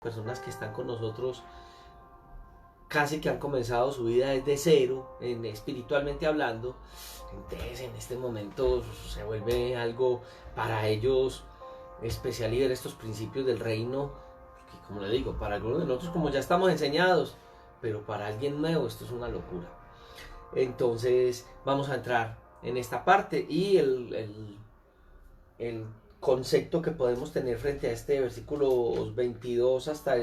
personas que están con nosotros casi que han comenzado su vida desde cero, espiritualmente hablando. Entonces en este momento se vuelve algo para ellos especial y ver estos principios del reino, que como le digo, para algunos de nosotros como ya estamos enseñados, pero para alguien nuevo esto es una locura. Entonces vamos a entrar en esta parte y el concepto que podemos tener frente a este versículo 22 hasta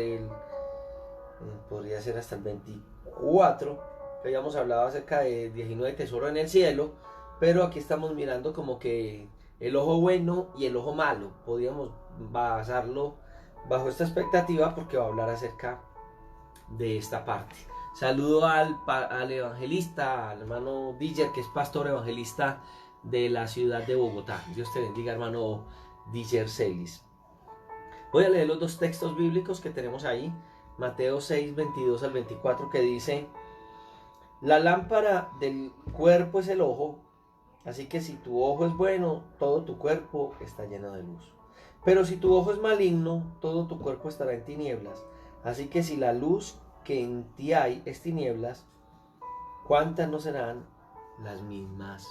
podría ser hasta el 24, que habíamos hablado acerca de 19 tesoro en el cielo, pero aquí estamos mirando como que el ojo bueno y el ojo malo, podríamos basarlo bajo esta expectativa porque va a hablar acerca de esta parte. Saludo al evangelista, al hermano Díger, que es pastor evangelista de la ciudad de Bogotá. Dios te bendiga, hermano Díger Celis. Voy a leer los dos textos bíblicos que tenemos ahí. Mateo 6, 22 al 24, que dice: la lámpara del cuerpo es el ojo, así que si tu ojo es bueno, todo tu cuerpo está lleno de luz. Pero si tu ojo es maligno, todo tu cuerpo estará en tinieblas. Así que si la luz que en ti hay es tinieblas, ¿cuántas no serán las mismas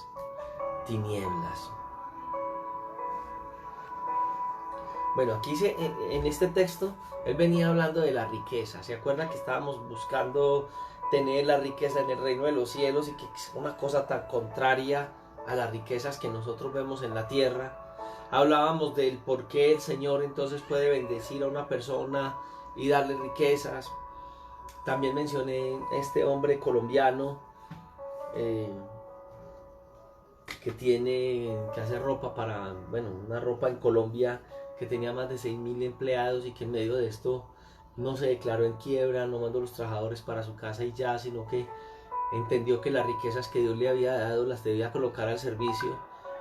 tinieblas? Bueno, aquí en este texto él venía hablando de la riqueza. ¿Se acuerda que estábamos buscando tener la riqueza en el reino de los cielos y que es una cosa tan contraria a las riquezas que nosotros vemos en la tierra? Hablábamos del por qué el Señor entonces puede bendecir a una persona y darle riquezas. También mencioné este hombre colombiano que hace ropa para, bueno, una ropa en Colombia, que tenía más de 6.000 empleados y que en medio de esto no se declaró en quiebra, no mandó los trabajadores para su casa y ya, sino que entendió que las riquezas que Dios le había dado las debía colocar al servicio,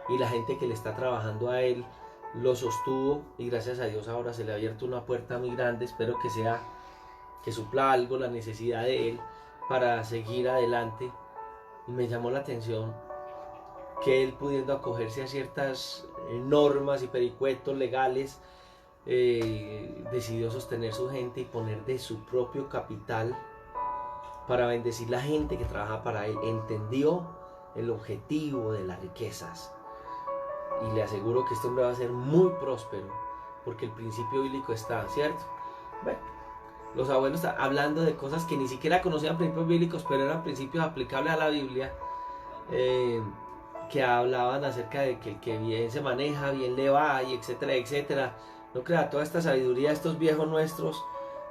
y la gente que le está trabajando a él lo sostuvo, y gracias a Dios ahora se le ha abierto una puerta muy grande. Espero que supla algo la necesidad de él para seguir adelante. Y me llamó la atención que él, pudiendo acogerse a ciertas normas y pericuetos legales, decidió sostener su gente y poner de su propio capital para bendecir la gente que trabaja para él. Entendió el objetivo de las riquezas, y le aseguro que este hombre va a ser muy próspero porque el principio bíblico está, ¿cierto? Bueno, los abuelos hablando de cosas que ni siquiera conocían principios bíblicos, pero eran principios aplicables a la Biblia, que hablaban acerca de que el que bien se maneja, bien le va, y etcétera, etcétera. No crea, toda esta sabiduría de estos viejos nuestros,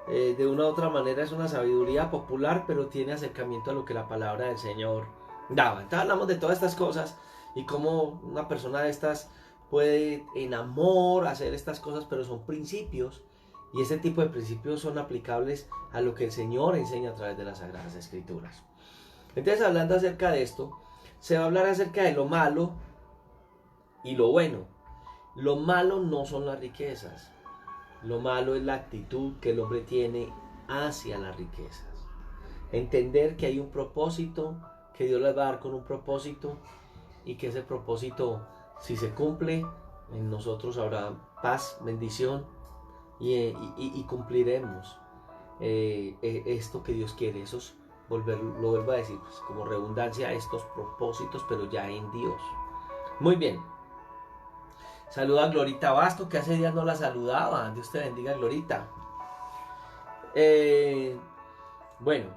de una u otra manera es una sabiduría popular, pero tiene acercamiento a lo que la palabra del Señor daba. Entonces hablamos de todas estas cosas y cómo una persona de estas puede en amor hacer estas cosas, pero son principios, y este tipo de principios son aplicables a lo que el Señor enseña a través de las Sagradas Escrituras. Entonces, hablando acerca de esto, se va a hablar acerca de lo malo y lo bueno. Lo malo no son las riquezas. Lo malo es la actitud que el hombre tiene hacia las riquezas. Entender que hay un propósito, que Dios les va a dar con un propósito, y que ese propósito, si se cumple, en nosotros habrá paz, bendición, y cumpliremos esto que Dios quiere. Esos, lo vuelvo a decir, pues, como redundancia, estos propósitos, pero ya en Dios. Muy bien. Saluda a Glorita Basto, que hace días no la saludaba. Dios te bendiga, Glorita. Bueno,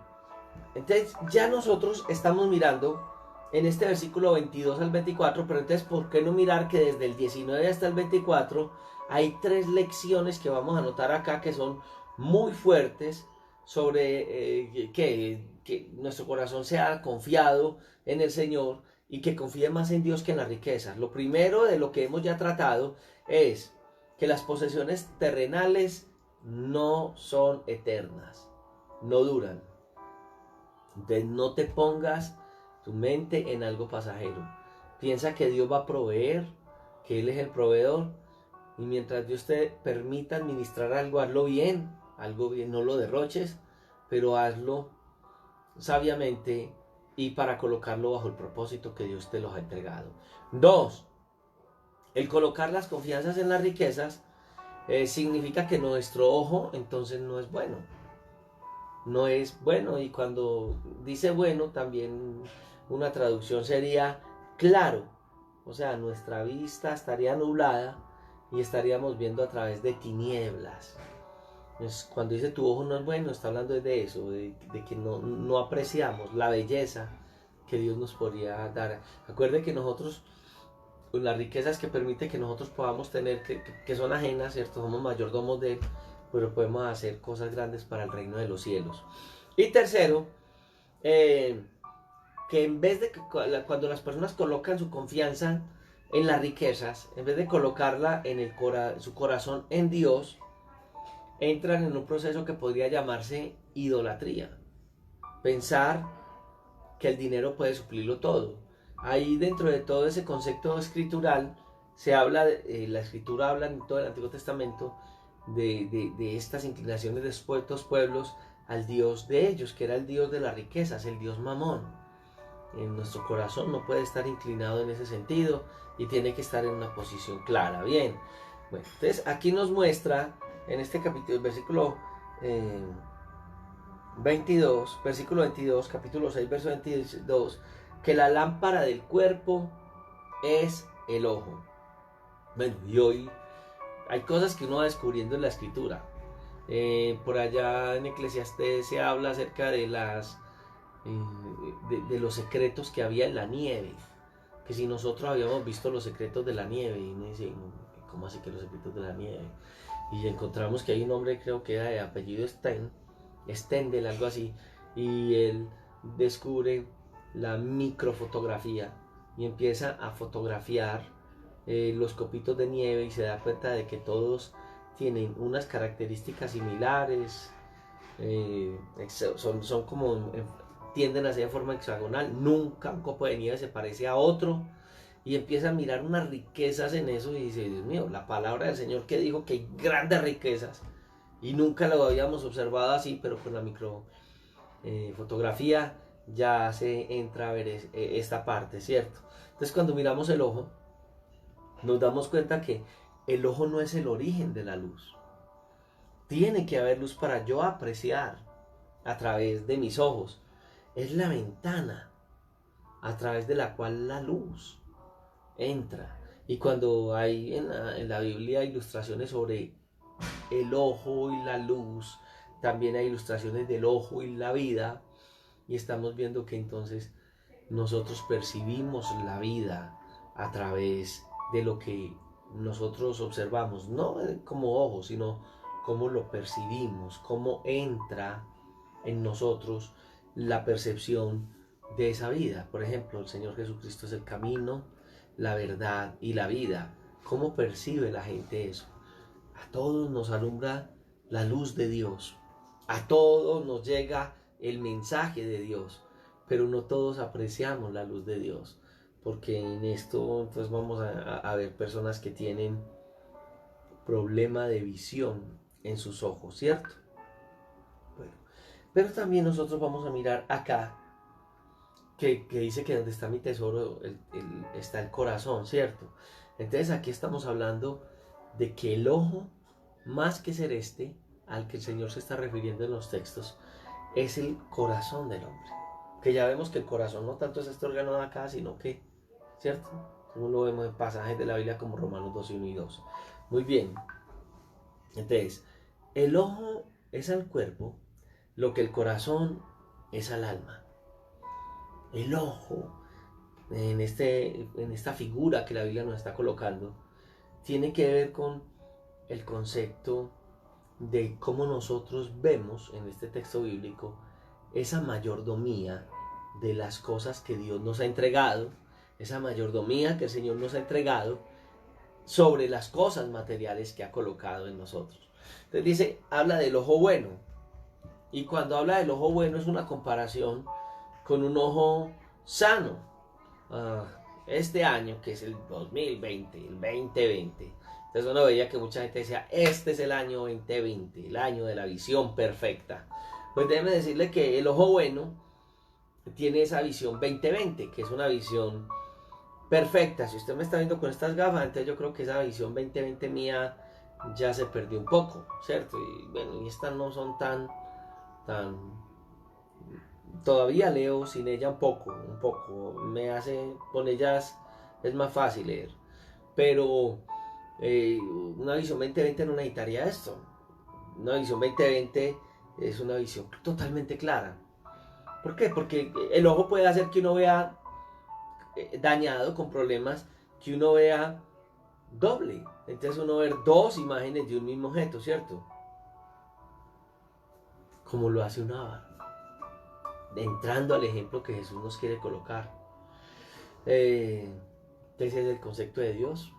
entonces ya nosotros estamos mirando en este versículo 22 al 24, pero entonces, ¿por qué no mirar que desde el 19 hasta el 24 hay 3 lecciones que vamos a notar acá, que son muy fuertes, sobre que nuestro corazón sea confiado en el Señor y que confíe más en Dios que en las riquezas? Lo primero de lo que hemos ya tratado es que las posesiones terrenales no son eternas, no duran. Entonces no te pongas tu mente en algo pasajero. Piensa que Dios va a proveer, que Él es el proveedor, y mientras Dios te permita administrar algo, hazlo bien, no lo derroches, pero hazlo sabiamente y para colocarlo bajo el propósito que Dios te los ha entregado. 2. El colocar las confianzas en las riquezas significa que nuestro ojo entonces no es bueno. No es bueno, y cuando dice bueno, también una traducción sería claro. O sea, nuestra vista estaría nublada y estaríamos viendo a través de tinieblas. Entonces, cuando dice tu ojo no es bueno, está hablando de eso, de que no apreciamos la belleza que Dios nos podría dar. Acuerde que nosotros, pues, las riquezas que permite que nosotros podamos tener, que son ajenas, ¿cierto? Somos mayordomos de Él, pero podemos hacer cosas grandes para el reino de los cielos. Y tercero, que en vez de que cuando las personas colocan su confianza en las riquezas, en vez de colocarla en su corazón en Dios, entran en un proceso que podría llamarse idolatría. Pensar que el dinero puede suplirlo todo. Ahí dentro de todo ese concepto escritural se habla, la escritura habla en todo el Antiguo Testamento de estas inclinaciones de estos pueblos al Dios de ellos, que era el Dios de las riquezas, el Dios Mamón. En nuestro corazón no puede estar inclinado en ese sentido y tiene que estar en una posición clara. Bien, bueno, entonces aquí nos muestra en este capítulo, versículo 22, versículo 22, capítulo 6, verso 22, que la lámpara del cuerpo es el ojo. Bueno, y hoy hay cosas que uno va descubriendo en la escritura. Por allá en Eclesiastés se habla acerca de de los secretos que había en la nieve. Que si nosotros habíamos visto los secretos de la nieve, y uno dice, ¿cómo así que los secretos de la nieve? Y encontramos que hay un hombre, creo que era de apellido Stendel, algo así, y él descubre la microfotografía y empieza a fotografiar los copitos de nieve y se da cuenta de que todos tienen unas características similares, son como, tienden a ser de forma hexagonal, nunca un copo de nieve se parece a otro, y empieza a mirar unas riquezas en eso y dice, Dios mío, la palabra del Señor que dijo que hay grandes riquezas, y nunca lo habíamos observado así, pero con la microfotografía ya se entra a ver esta parte, ¿cierto? Entonces cuando miramos el ojo, nos damos cuenta que el ojo no es el origen de la luz. Tiene que haber luz para yo apreciar a través de mis ojos. Es la ventana a través de la cual la luz entra. Y cuando hay en la Biblia ilustraciones sobre el ojo y la luz, también hay ilustraciones del ojo y la vida, y estamos viendo que entonces nosotros percibimos la vida a través de lo que nosotros observamos, no como ojos, sino cómo lo percibimos, cómo entra en nosotros la percepción de esa vida. Por ejemplo, el Señor Jesucristo es el camino, la verdad y la vida. ¿Cómo percibe la gente eso? A todos nos alumbra la luz de Dios, a todos nos llega el mensaje de Dios, pero no todos apreciamos la luz de Dios, porque en esto entonces vamos a ver personas que tienen problema de visión en sus ojos, ¿cierto? Bueno, pero también nosotros vamos a mirar acá que dice que donde está mi tesoro está el corazón, ¿cierto? Entonces aquí estamos hablando de que el ojo, más que ser al que el Señor se está refiriendo en los textos, es el corazón del hombre. Que ya vemos que el corazón no tanto es este órgano de acá, sino que, ¿cierto? Según lo vemos en pasajes de la Biblia como Romanos 12, 1 y 2. Muy bien. Entonces, el ojo es al cuerpo lo que el corazón es al alma. El ojo, en esta figura que la Biblia nos está colocando, tiene que ver con el concepto de cómo nosotros vemos en este texto bíblico esa mayordomía de las cosas que Dios nos ha entregado, esa mayordomía que el Señor nos ha entregado sobre las cosas materiales que ha colocado en nosotros. Entonces dice, habla del ojo bueno, y cuando habla del ojo bueno es una comparación con un ojo sano. Este año, que es el 2020, el 2020, entonces uno veía que mucha gente decía, este es el año 2020, el año de la visión perfecta. Pues déjeme decirle que el ojo bueno tiene esa visión 2020, que es una visión perfecta. Si usted me está viendo con estas gafas, entonces yo creo que esa visión 2020 mía ya se perdió un poco, ¿cierto? Y bueno, y estas no son tan, todavía leo sin ella un poco, con ellas es más fácil leer, pero una visión 2020 no necesitaría esto. Una visión 2020 es una visión totalmente clara. ¿Por qué? Porque el ojo puede hacer que uno vea dañado, con problemas, que uno vea doble. Entonces uno ver dos imágenes de un mismo objeto, ¿cierto? Como lo hace un Abba, entrando al ejemplo que Jesús nos quiere colocar. Ese es el concepto de Dios,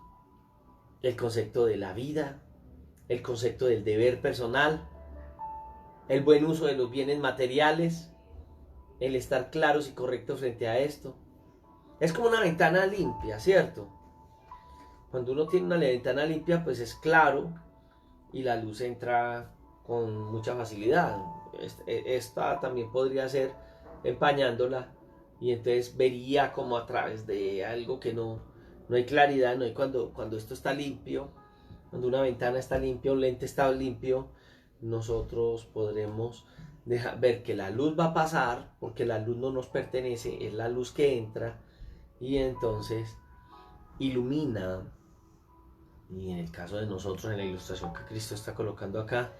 el concepto de la vida, el concepto del deber personal, el buen uso de los bienes materiales, el estar claros y correctos frente a esto. Es como una ventana limpia, ¿cierto? Cuando uno tiene una ventana limpia, pues es claro y la luz entra con mucha facilidad. Esta también podría ser empañándola y entonces vería como a través de algo que no hay claridad, no hay cuando esto está limpio, cuando una ventana está limpia, un lente está limpio, nosotros podremos ver que la luz va a pasar, porque la luz no nos pertenece, es la luz que entra y entonces ilumina. Y en el caso de nosotros, en la ilustración que Cristo está colocando acá,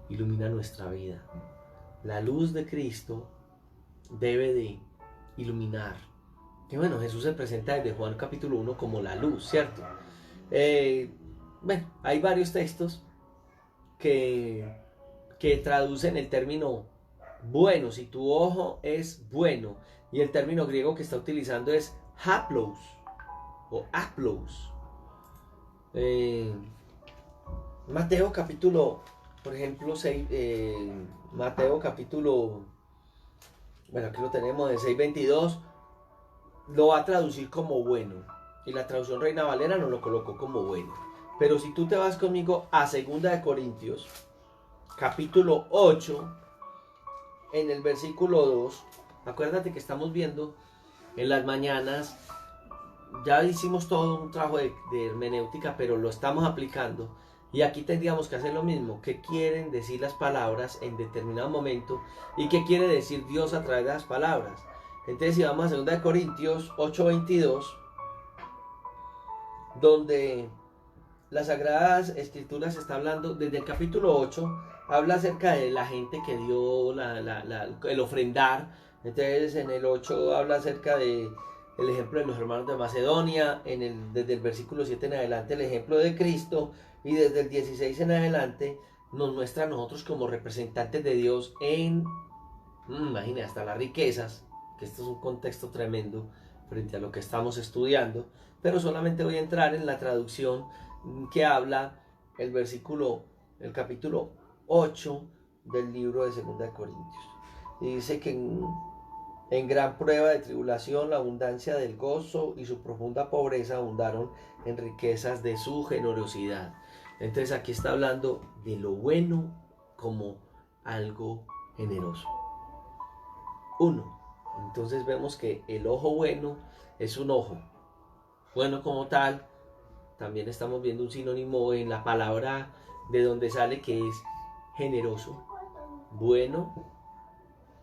ilumina nuestra vida. La luz de Cristo debe de iluminar. Y bueno, Jesús se presenta desde Juan capítulo 1 como la luz, ¿cierto? Bueno, hay varios textos que traducen el término bueno. Si tu ojo es bueno, y el término griego que está utilizando es haplos o aplos. Mateo capítulo, por ejemplo, 6, Mateo capítulo, bueno, aquí lo tenemos, de 6:22, lo va a traducir como bueno, y la traducción Reina Valera nos lo colocó como bueno. Pero si tú te vas conmigo a 2 Corintios capítulo 8, en el versículo 2, acuérdate que estamos viendo en las mañanas, ya hicimos todo un trabajo de hermenéutica, pero lo estamos aplicando. Y aquí tendríamos que hacer lo mismo. ¿Qué quieren decir las palabras en determinado momento? ¿Y qué quiere decir Dios a través de las palabras? Entonces, si vamos a 2 Corintios 8:22, donde las Sagradas Escrituras está hablando, desde el capítulo 8, habla acerca de la gente que dio el ofrendar. Entonces, en el 8 habla acerca de el ejemplo de los hermanos de Macedonia, desde el versículo 7 en adelante el ejemplo de Cristo, y desde el 16 en adelante nos muestra a nosotros como representantes de Dios imagina, hasta las riquezas, que esto es un contexto tremendo frente a lo que estamos estudiando, pero solamente voy a entrar en la traducción que habla el capítulo 8 del libro de 2 Corintios. Y dice que en gran prueba de tribulación, la abundancia del gozo y su profunda pobreza abundaron en riquezas de su generosidad. Entonces aquí está hablando de lo bueno como algo generoso. Entonces vemos que el ojo bueno es un ojo bueno como tal. También estamos viendo un sinónimo en la palabra de donde sale, que es generoso, bueno,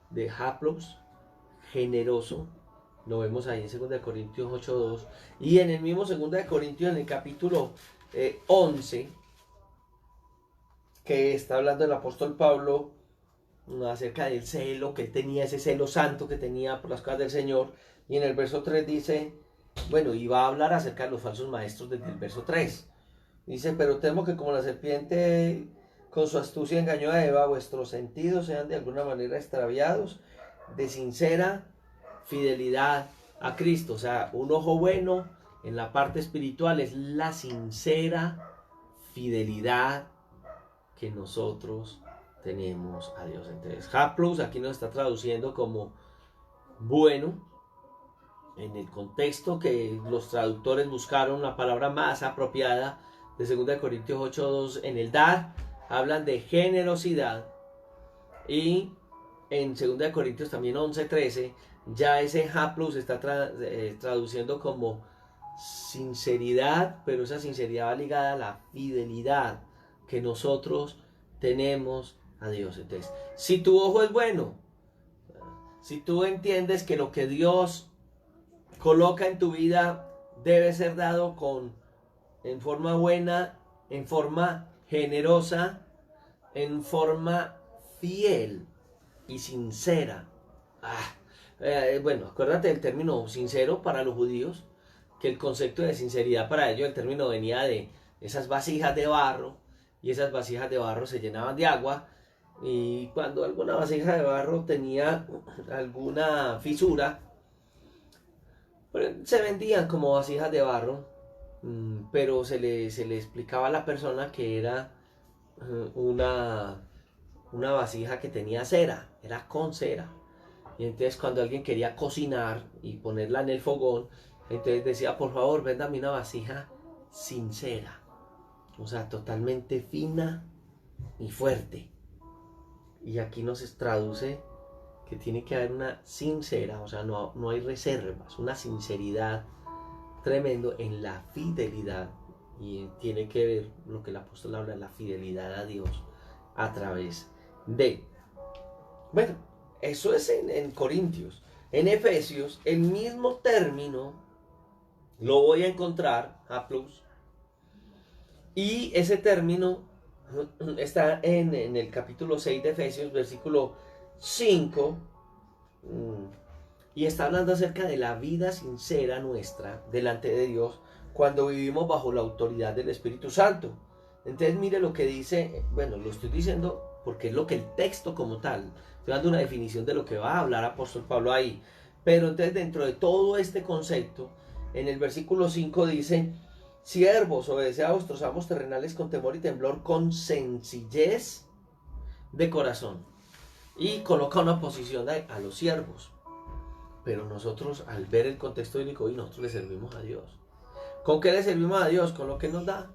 de haplos, generoso. Lo vemos ahí en 2 Corintios 8:2. Y en el mismo 2 Corintios, en el capítulo 11, que está hablando el apóstol Pablo acerca del celo, que él tenía, ese celo santo que tenía por las cosas del Señor. Y en el verso 3 dice, bueno, y va a hablar acerca de los falsos maestros desde el verso 3. Dice, pero temo que como la serpiente con su astucia engañó a Eva, vuestros sentidos sean de alguna manera extraviados de sincera fidelidad a Cristo. O sea, un ojo bueno en la parte espiritual es la sincera fidelidad que nosotros tenemos a Dios. Entonces, Haplos aquí nos está traduciendo como bueno, en el contexto que los traductores buscaron la palabra más apropiada de 2 Corintios 8:2. En el dar hablan de generosidad, y en 2 Corintios también 11:13 ya ese haplos está traduciendo como sinceridad, pero esa sinceridad va ligada a la fidelidad que nosotros tenemos a Dios. Entonces, si tu ojo es bueno, si tú entiendes que lo que Dios coloca en tu vida debe ser dado en forma buena, en forma generosa, en forma fiel y sincera. Bueno, acuérdate del término sincero para los judíos, que el concepto de sinceridad para ellos, el término venía de esas vasijas de barro, y esas vasijas de barro se llenaban de agua, y cuando alguna vasija de barro tenía alguna fisura, pues, se vendían como vasijas de barro, pero se le explicaba a la persona que era una vasija que tenía cera, era con cera. Y entonces cuando alguien quería cocinar y ponerla en el fogón, entonces decía, por favor, véndame una vasija sin cera. O sea, totalmente fina y fuerte. Y aquí nos traduce que tiene que haber una sincera, o sea, no hay reservas, una sinceridad tremendo en la fidelidad. Y tiene que ver lo que el apóstol habla, la fidelidad a Dios a través de... Bueno, eso es en Corintios. En Efesios, el mismo término lo voy a encontrar, plus, y ese término está en el capítulo 6 de Efesios, versículo 5, y está hablando acerca de la vida sincera nuestra delante de Dios cuando vivimos bajo la autoridad del Espíritu Santo. Entonces mire lo que dice, bueno, lo estoy diciendo porque es lo que el texto como tal, estoy dando una definición de lo que va a hablar apóstol Pablo ahí, pero entonces dentro de todo este concepto, en el versículo 5 dice, siervos, obedeced a vuestros amos terrenales con temor y temblor, con sencillez de corazón, y coloca una posición a los siervos. Pero nosotros, al ver el contexto bíblico, y nosotros le servimos a Dios. ¿Con qué le servimos a Dios? Con lo que nos da,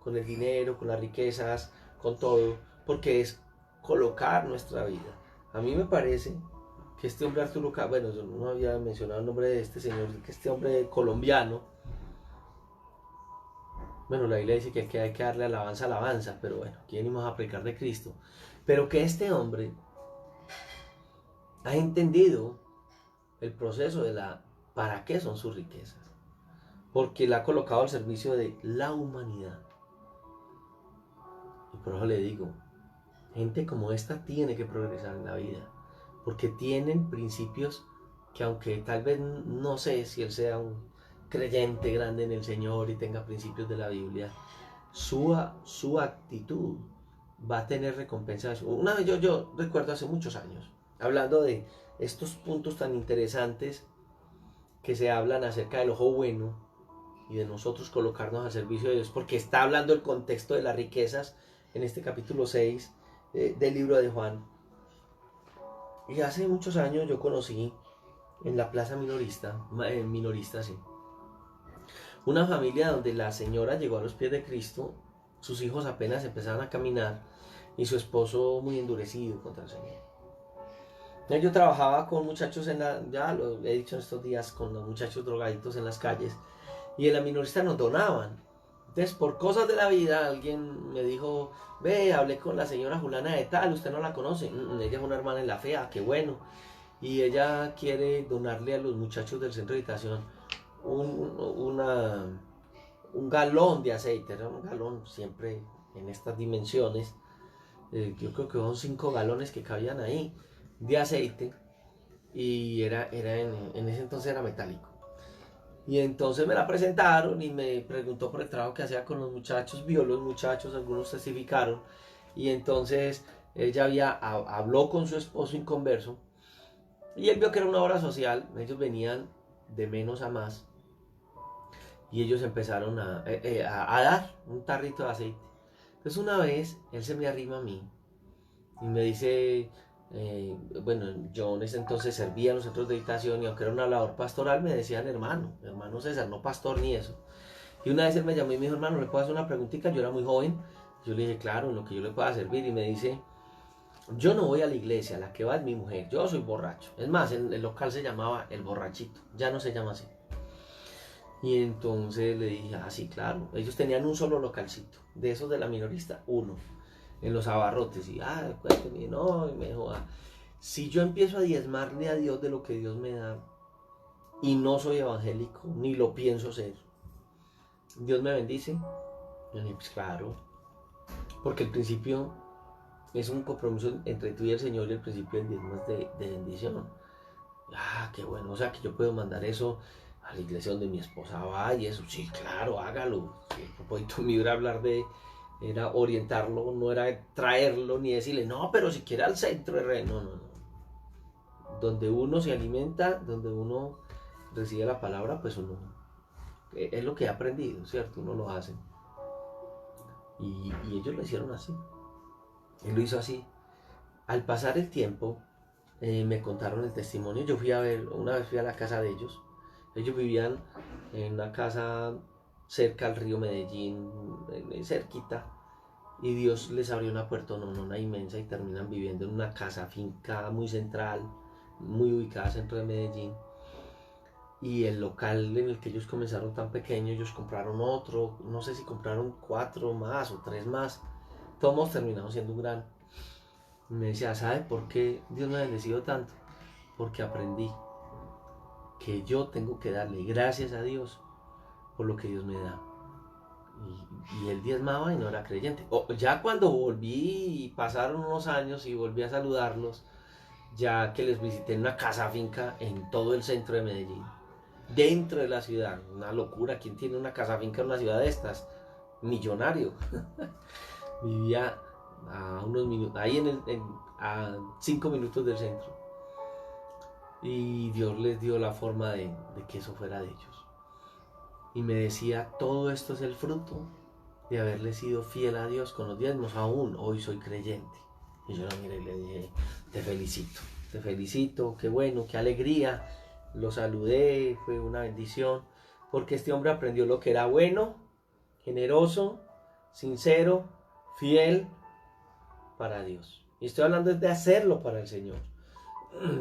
con el dinero, con las riquezas, con todo, porque es colocar nuestra vida. A mí me parece que este hombre Arturo, bueno, yo no había mencionado el nombre de este señor, que este hombre colombiano, bueno, la Biblia dice que hay que darle alabanza, pero bueno, aquí venimos a predicar de Cristo, pero que este hombre ha entendido el proceso de para qué son sus riquezas, porque la ha colocado al servicio de la humanidad. Y por eso le digo, gente como esta tiene que progresar en la vida, porque tienen principios que, aunque tal vez no sé si él sea un creyente grande en el Señor y tenga principios de la Biblia, su actitud va a tener recompensas. Una vez yo recuerdo hace muchos años, hablando de estos puntos tan interesantes que se hablan acerca del ojo bueno y de nosotros colocarnos al servicio de Dios, porque está hablando el contexto de las riquezas en este capítulo 6 del libro de Juan. Y hace muchos años yo conocí en la plaza minorista, sí, una familia donde la señora llegó a los pies de Cristo, sus hijos apenas empezaban a caminar y su esposo muy endurecido contra el Señor. Yo trabajaba con muchachos ya lo he dicho en estos días, con los muchachos drogaditos en las calles, y en la minorista nos donaban. Entonces, por cosas de la vida, alguien me dijo, ve, hablé con la señora Julana de tal, usted no la conoce, ella es una hermana en la fe, qué bueno, y ella quiere donarle a los muchachos del centro de habitación un galón de aceite, era un galón siempre en estas dimensiones, yo creo que son 5 galones que cabían ahí, de aceite, y era en ese entonces era metálico. Y entonces me la presentaron y me preguntó por el trabajo que hacía con los muchachos, vio los muchachos, algunos testificaron, y entonces ella habló con su esposo inconverso, y él vio que era una obra social, ellos venían de menos a más, y ellos empezaron a dar un tarrito de aceite. Entonces una vez, él se me arrima a mí, y me dice... bueno, yo en ese entonces servía en los centros de habitación, y aunque era una labor pastoral me decían hermano César, no pastor ni eso. Y una vez él me llamó y me dijo, hermano, ¿le puedo hacer una preguntita? Yo era muy joven, yo le dije, claro, en lo que yo le pueda servir. Y me dice, yo no voy a la iglesia, la que va es mi mujer, yo soy borracho. Es más, el local se llamaba El Borrachito, ya no se llama así. Y entonces le dije, ah, sí, claro. Ellos tenían un solo localcito, de esos de la minorista, uno, en los abarrotes. Y, cuénteme, no, y me dijo, si yo empiezo a diezmarle a Dios de lo que Dios me da, y no soy evangélico, ni lo pienso ser, ¿Dios me bendice? Yo le dije, pues claro, porque el principio es un compromiso entre tú y el Señor, y el principio del diezmo es de bendición. Qué bueno, o sea que yo puedo mandar eso a la iglesia donde mi esposa va y eso, sí, claro, hágalo. Sí, el propósito mío era era orientarlo, no era traerlo ni decirle, no, pero si quiere al centro de rey, no, no, no. Donde uno se alimenta, donde uno recibe la palabra, pues uno, es lo que he aprendido, ¿cierto? Uno lo hace. Y ellos lo hicieron así. Él lo hizo así. Al pasar el tiempo, me contaron el testimonio. Yo fui a ver, una vez fui a la casa de ellos. Ellos vivían en una casa cerca al río Medellín, cerquita. Y Dios les abrió una puerta una inmensa, y terminan viviendo en una casa finca muy central, muy ubicada centro de Medellín. Y el local en el que ellos comenzaron tan pequeño, ellos compraron otro, no sé si compraron 4 más o 3 más. Todos terminaron siendo un gran. Me decía, ¿sabe por qué Dios me ha bendecido tanto? Porque aprendí que yo tengo que darle gracias a Dios por lo que Dios me da. Y él diezmaba y no era creyente. Ya cuando volví y pasaron unos años y volví a saludarlos, ya que les visité en una casa finca en todo el centro de Medellín, dentro de la ciudad, una locura. ¿Quién tiene una casa finca en una ciudad de estas? Millonario. Vivía a unos minutos, ahí a 5 minutos del centro. Y Dios les dio la forma de que eso fuera de ellos. Y me decía, todo esto es el fruto de haberle sido fiel a Dios con los diezmos. Aún hoy soy creyente. Y yo la miré y le dije, te felicito, qué bueno, qué alegría. Lo saludé, fue una bendición, porque este hombre aprendió lo que era bueno, generoso, sincero, fiel para Dios. Y estoy hablando de hacerlo para el Señor.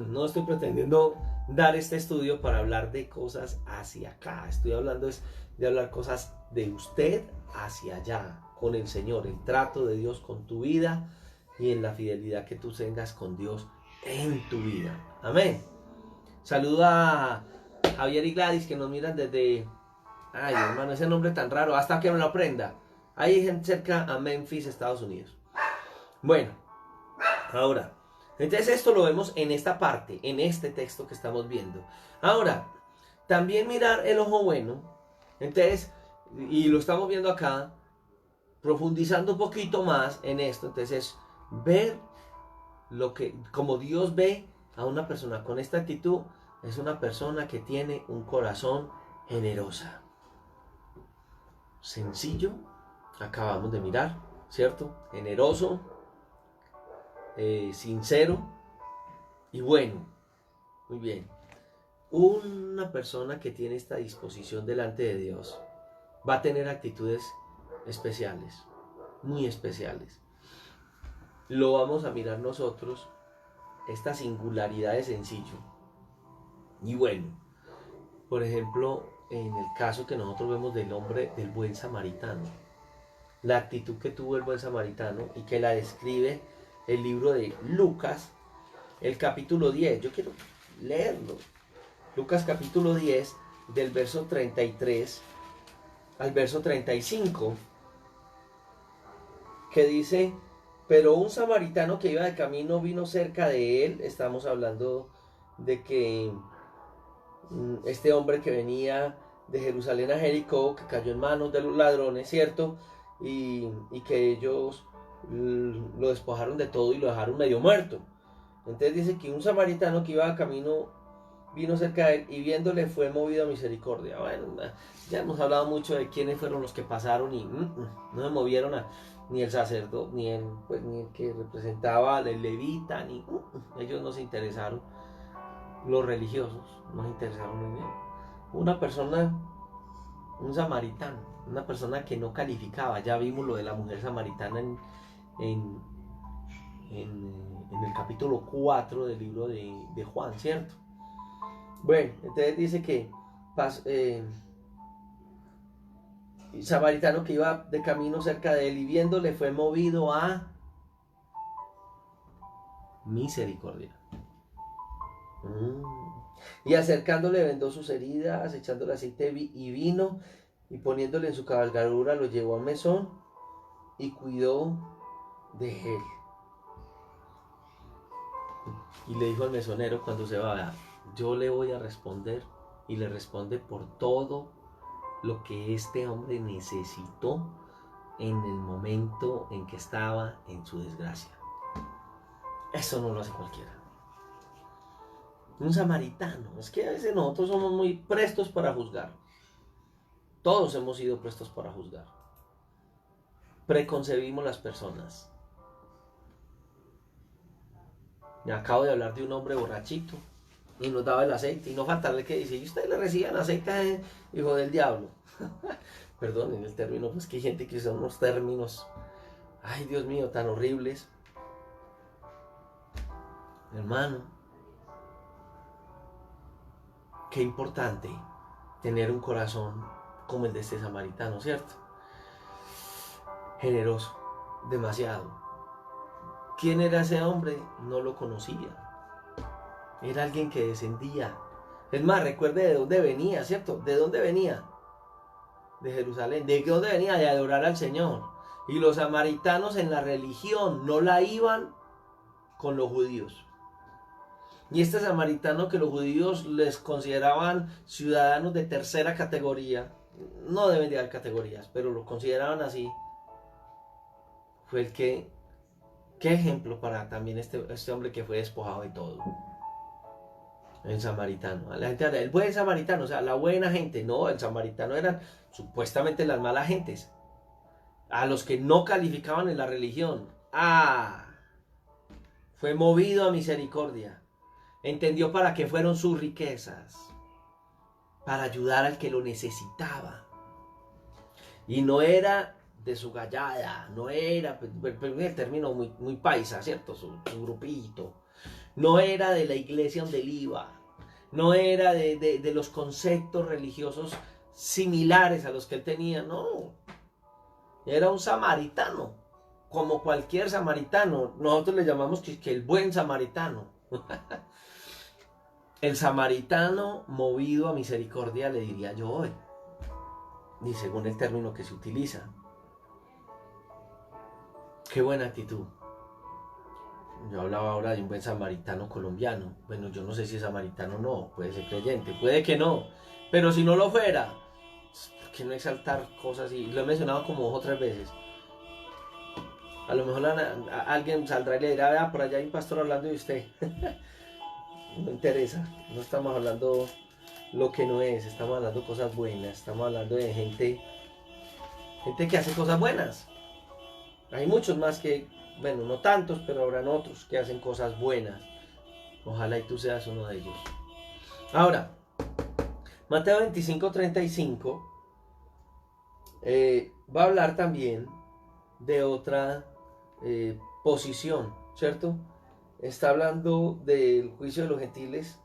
No estoy pretendiendo dar este estudio para hablar de cosas hacia acá. Estoy hablando de hablar cosas de usted hacia allá, con el Señor, el trato de Dios con tu vida y en la fidelidad que tú tengas con Dios en tu vida. Amén. Saluda a Javier y Gladys, que nos miran desde... Ay, hermano, ese nombre tan raro, hasta que me lo aprenda. Ahí cerca a Memphis, Estados Unidos. Bueno, ahora, entonces esto lo vemos en esta parte, en este texto que estamos viendo. Ahora, también mirar el ojo bueno. Entonces, y lo estamos viendo acá, profundizando un poquito más en esto. Entonces, ver como Dios ve a una persona con esta actitud, es una persona que tiene un corazón generosa. Sencillo, acabamos de mirar, ¿cierto? Generoso, sincero y bueno. Muy bien. Una persona que tiene esta disposición delante de Dios va a tener actitudes especiales, muy especiales. Lo vamos a mirar nosotros, esta singularidad de sencillo y bueno. Por ejemplo, en el caso que nosotros vemos del hombre, del buen samaritano, la actitud que tuvo el buen samaritano y que la describe el libro de Lucas, el capítulo 10. Yo quiero leerlo. Lucas capítulo 10, del verso 33 al verso 35, que dice, pero un samaritano que iba de camino vino cerca de él. Estamos hablando de que este hombre que venía de Jerusalén a Jericó, que cayó en manos de los ladrones, ¿cierto? Y que ellos lo despojaron de todo y lo dejaron medio muerto. Entonces dice que un samaritano que iba de camino vino cerca de él y viéndole fue movido a misericordia. Bueno, ya hemos hablado mucho de quiénes fueron los que pasaron y no se movieron ni el sacerdote, ni el que representaba al levita, ellos no se interesaron. Los religiosos no se interesaron muy bien. Una persona, un samaritano, una persona que no calificaba. Ya vimos lo de la mujer samaritana en el capítulo 4 del libro de Juan, ¿cierto? Bueno, entonces dice que samaritano que iba de camino cerca de él y viéndole fue movido a misericordia. Y acercándole vendó sus heridas, echándole aceite y vino, y poniéndole en su cabalgadura lo llevó a un mesón y cuidó de él. Y le dijo al mesonero cuando se va: yo le voy a responder, y le responde por todo lo que este hombre necesitó en el momento en que estaba en su desgracia. Eso no lo hace cualquiera. Un samaritano. Es que a veces nosotros somos muy prestos para juzgar. Todos hemos sido prestos para juzgar. Preconcebimos las personas. Me acabo de hablar de un hombre borrachito y nos daba el aceite, y no faltarle que dice: y ustedes le reciban aceite, hijo del diablo. Perdón en el término, pues que hay gente que usa unos términos, ay Dios mío, tan horribles. Hermano, qué importante tener un corazón como el de este samaritano, ¿cierto? Generoso, demasiado. ¿Quién era ese hombre? No lo conocía. Era alguien que descendía. Es más, recuerde de dónde venía, ¿cierto? ¿De dónde venía? De Jerusalén. ¿De dónde venía? De adorar al Señor. Y los samaritanos en la religión no la iban con los judíos. Y este samaritano, que los judíos les consideraban ciudadanos de tercera categoría, no deben de haber categorías, pero lo consideraban así, fue el que, qué ejemplo para también este hombre que fue despojado de todo. El samaritano, la gente habla, el buen samaritano, o sea, la buena gente. No, el samaritano eran supuestamente las malas gentes, a los que no calificaban en la religión. Fue movido a misericordia. Entendió para qué fueron sus riquezas: para ayudar al que lo necesitaba. Y no era de su gallada, no era, el término muy paisa, ¿cierto? Su grupito. No era de la iglesia donde él iba. No era de los conceptos religiosos similares a los que él tenía. No. Era un samaritano, como cualquier samaritano. Nosotros le llamamos que el buen samaritano. El samaritano movido a misericordia, le diría yo hoy, y según el término que se utiliza. Qué buena actitud. Yo hablaba ahora de un buen samaritano colombiano. Bueno, yo no sé si es samaritano o no, puede ser creyente, puede que no, pero si no lo fuera, ¿por qué no exaltar cosas? Y lo he mencionado como 2 o 3 veces. A lo mejor alguien saldrá y le dirá: por allá hay un pastor hablando de usted. No interesa, no estamos hablando lo que no es, estamos hablando cosas buenas, estamos hablando de gente que hace cosas buenas. Hay muchos más que, bueno, no tantos, pero habrán otros que hacen cosas buenas. Ojalá y tú seas uno de ellos. Ahora, Mateo 25:35 va a hablar también de otra posición, ¿cierto? Está hablando del juicio de los gentiles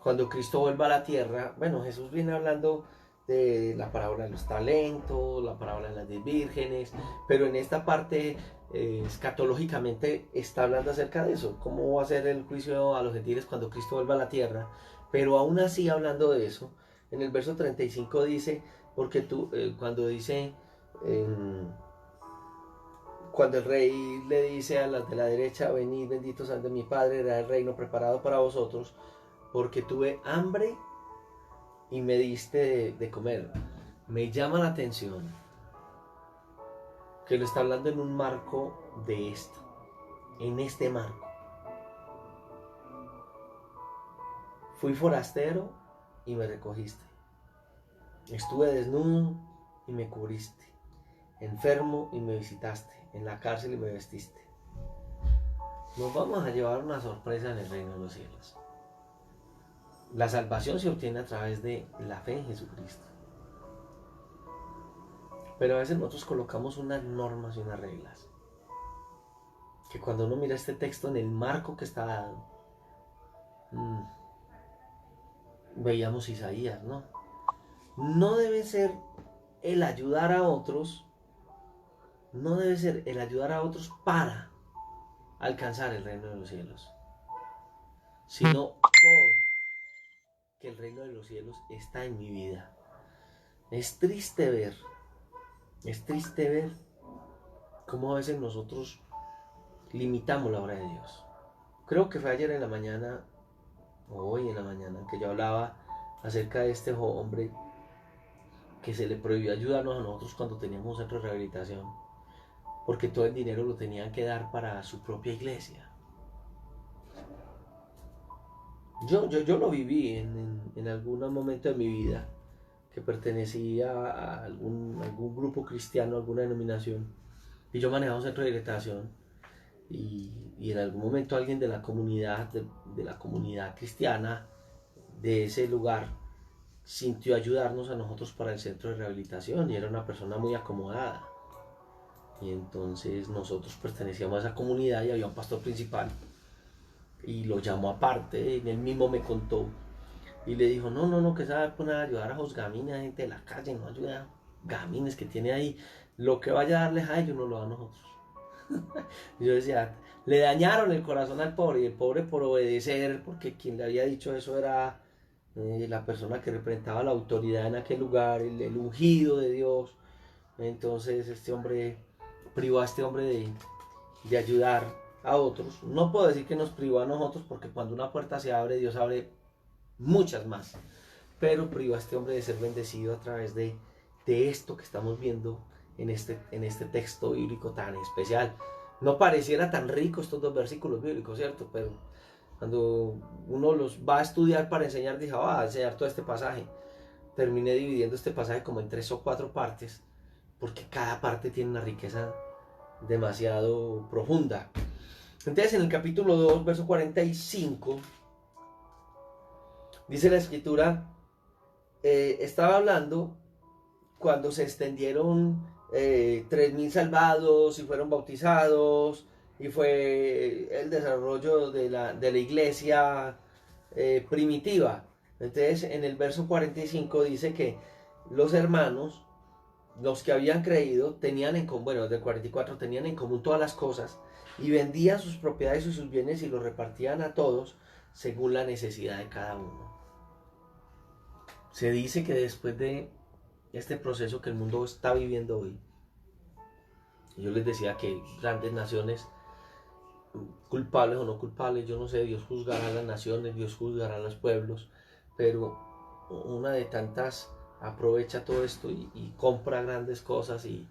cuando Cristo vuelva a la tierra. Bueno, Jesús viene hablando de la parábola de los talentos, la parábola de las 10 vírgenes, pero en esta parte escatológicamente está hablando acerca de eso, cómo va a ser el juicio a los gentiles cuando Cristo vuelva a la tierra. Pero aún así, hablando de eso, en el verso 35 dice, porque tú, cuando dice, cuando el rey le dice a las de la derecha: venid, benditos sean de mi Padre, era el reino preparado para vosotros, porque tuve hambre y me diste de comer. Me llama la atención que lo está hablando en un marco de esto, en este marco. Fui forastero y me recogiste. Estuve desnudo y me cubriste. Enfermo y me visitaste. En la cárcel y me vestiste. Nos vamos a llevar una sorpresa en el reino de los cielos. La salvación se obtiene a través de la fe en Jesucristo. Pero a veces nosotros colocamos unas normas y unas reglas, que cuando uno mira este texto en el marco que está dado, veíamos Isaías, ¿no? No debe ser el ayudar a otros, no debe ser el ayudar a otros para alcanzar el reino de los cielos, sino porque el reino de los cielos está en mi vida. Es triste ver cómo a veces nosotros limitamos la obra de Dios. Creo que fue ayer en la mañana, o hoy en la mañana, que yo hablaba acerca de este hombre que se le prohibió ayudarnos a nosotros cuando teníamos un centro de rehabilitación, porque todo el dinero lo tenían que dar para su propia iglesia. Yo lo viví en algún momento de mi vida, que pertenecía a algún grupo cristiano, alguna denominación, y yo manejaba un centro de rehabilitación, y en algún momento alguien de la comunidad, de la comunidad cristiana de ese lugar, sintió ayudarnos a nosotros para el centro de rehabilitación, y era una persona muy acomodada. Y entonces nosotros pertenecíamos a esa comunidad y había un pastor principal, y lo llamó aparte, y él mismo me contó, y le dijo, no, que se va a poner a ayudar a los gamines, a gente de la calle, no ayuda a gamines que tiene ahí, lo que vaya a darles a ellos nos lo da a nosotros. Y yo decía, le dañaron el corazón al pobre, y el pobre por obedecer, porque quien le había dicho eso era la persona que representaba la autoridad en aquel lugar, el ungido de Dios. Entonces este hombre privó a este hombre de ayudar a otros. No puedo decir que nos privó a nosotros, porque cuando una puerta se abre, Dios abre muchas más, pero privó a este hombre de ser bendecido a través de esto que estamos viendo en este texto bíblico tan especial. No pareciera tan rico estos dos versículos bíblicos, ¿cierto? Pero cuando uno los va a estudiar para enseñar, dije, va a enseñar todo este pasaje. Terminé dividiendo este pasaje como en 3 o 4 partes, porque cada parte tiene una riqueza demasiado profunda. Entonces en el capítulo 2, verso 45, dice la escritura, estaba hablando cuando se extendieron 3.000 salvados y fueron bautizados, y fue el desarrollo de la iglesia primitiva. Entonces en el verso 45 dice que los hermanos, los que habían creído, tenían en común, bueno, desde el 44, tenían en común todas las cosas, y vendían sus propiedades y sus bienes y los repartían a todos según la necesidad de cada uno. Se dice que después de este proceso que el mundo está viviendo hoy, yo les decía que grandes naciones, culpables o no culpables, yo no sé, Dios juzgará a las naciones, Dios juzgará a los pueblos, pero una de tantas aprovecha todo esto y compra grandes cosas, y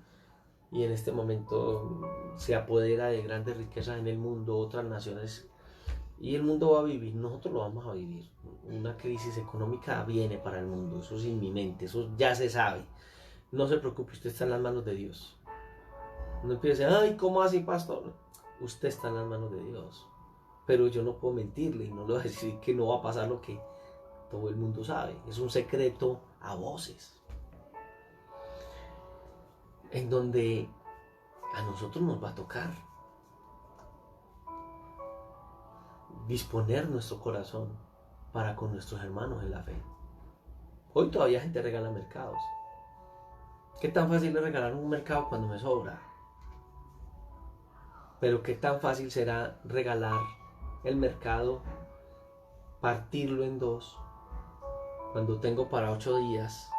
en este momento se apodera de grandes riquezas en el mundo, otras naciones, y el mundo va a vivir, nosotros lo vamos a vivir. Una crisis económica viene para el mundo, eso es inminente, eso ya se sabe. No se preocupe, usted está en las manos de Dios. No empiece, ay, ¿cómo así, pastor? Usted está en las manos de Dios. Pero yo no puedo mentirle y no le voy a decir que no va a pasar lo que todo el mundo sabe. Es un secreto a voces, en donde a nosotros nos va a tocar disponer nuestro corazón para con nuestros hermanos en la fe. Hoy todavía gente regala mercados. ¿Qué tan fácil es regalar un mercado cuando me sobra? Pero qué tan fácil será regalar el mercado, partirlo en 2, cuando tengo para 8 días,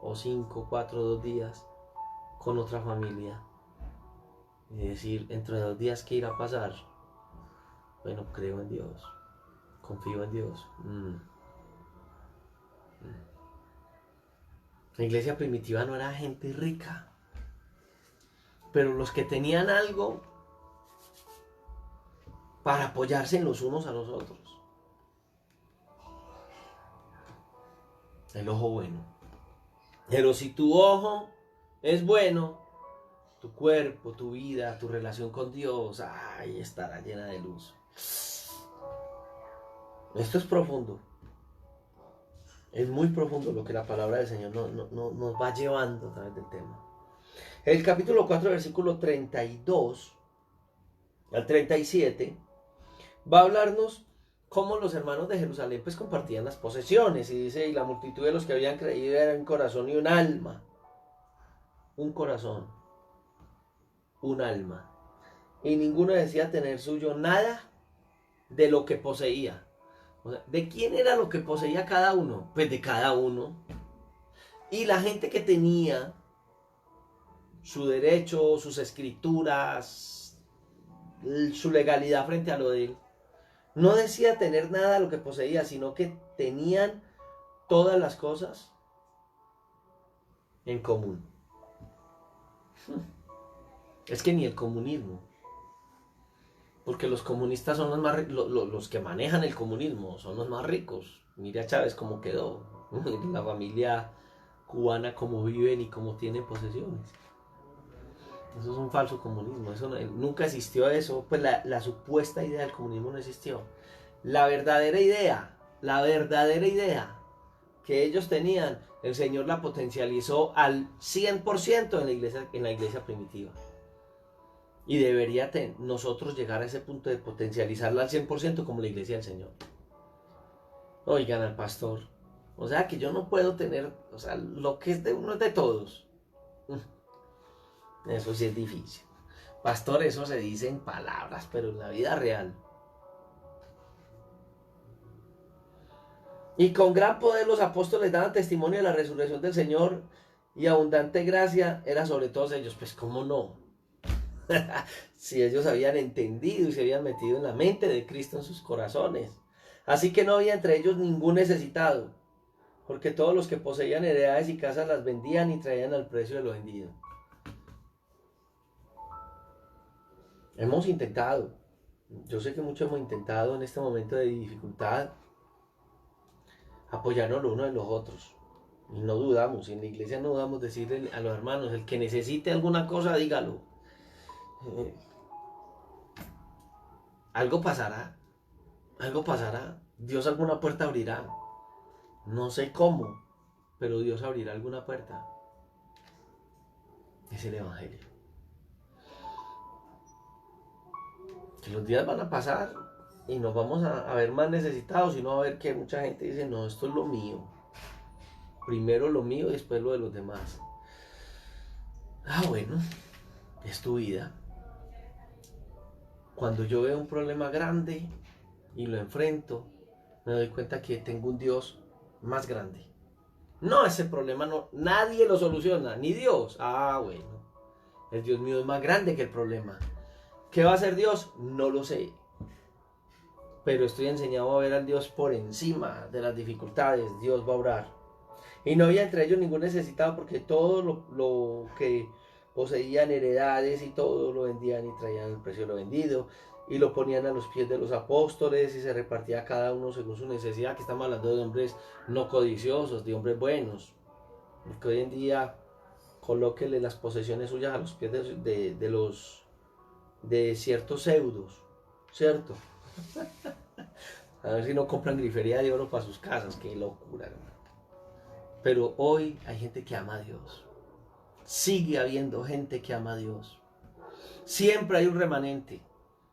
o 5, 4, 2 días, con otra familia. Y decir, entre 2 días, ¿qué irá a pasar? Bueno, creo en Dios, confío en Dios. La iglesia primitiva no era gente rica, pero los que tenían algo para apoyarse los unos a los otros. El ojo bueno. Pero si tu ojo es bueno, tu cuerpo, tu vida, tu relación con Dios, ay, estará llena de luz. Esto es profundo. Es muy profundo lo que la palabra del Señor nos va llevando a través del tema. El capítulo 4, versículo 32 al 37, va a hablarnos cómo los hermanos de Jerusalén pues compartían las posesiones. Y dice, y la multitud de los que habían creído era un corazón y un alma. un corazón, un alma. Y ninguno decía tener suyo nada de lo que poseía. O sea, ¿de quién era lo que poseía cada uno? Pues de cada uno. Y la gente que tenía su derecho, sus escrituras, su legalidad frente a lo de él, no decía tener nada de lo que poseía, sino que tenían todas las cosas en común. Es que ni el comunismo, porque los comunistas son los más los que manejan el comunismo, son los más ricos. Mira a Chávez cómo quedó, la familia cubana cómo viven y cómo tienen posesiones. Eso es un falso comunismo, eso nunca existió eso, pues la supuesta idea del comunismo no existió. La verdadera idea que ellos tenían, el Señor la potencializó al 100% en la iglesia primitiva. Y debería nosotros llegar a ese punto de potencializarla al 100% como la iglesia del Señor. Oigan al pastor, o sea que yo no puedo tener, o sea, lo que es de uno es de todos. Eso sí es difícil. Pastor, eso se dice en palabras, pero en la vida real. Y con gran poder los apóstoles daban testimonio de la resurrección del Señor, y abundante gracia era sobre todos ellos. Pues cómo no. Si ellos habían entendido y se habían metido en la mente de Cristo en sus corazones. Así que no había entre ellos ningún necesitado, porque todos los que poseían heredades y casas las vendían y traían al precio de lo vendido. Hemos intentado, yo sé que muchos hemos intentado en este momento de dificultad apoyarnos los unos en los otros. Y no dudamos, en la iglesia no dudamos decirle a los hermanos, el que necesite alguna cosa, dígalo. Algo pasará, Dios alguna puerta abrirá. No sé cómo, pero Dios abrirá alguna puerta. Es el Evangelio. Que los días van a pasar y nos vamos a ver más necesitados y no a ver que mucha gente dice, no, esto es lo mío. Primero lo mío y después lo de los demás. Bueno, es tu vida. Cuando yo veo un problema grande y lo enfrento, me doy cuenta que tengo un Dios más grande. No, ese problema no, nadie lo soluciona, ni Dios. Bueno, el Dios mío es más grande que el problema. ¿Qué va a hacer Dios? No lo sé. Pero estoy enseñado a ver al Dios por encima de las dificultades. Dios va a obrar. Y no había entre ellos ningún necesitado, porque todo lo que poseían, heredades y todo, lo vendían y traían el precio de lo vendido. Y lo ponían a los pies de los apóstoles y se repartía a cada uno según su necesidad. Que estamos hablando de hombres no codiciosos, de hombres buenos. Porque hoy en día colóquele las posesiones suyas a los pies de ciertos pseudos, ¿cierto? A ver si no compran grifería de oro para sus casas. Qué locura, hermano. Pero hoy hay gente que ama a Dios. Sigue habiendo gente que ama a Dios. Siempre hay un remanente.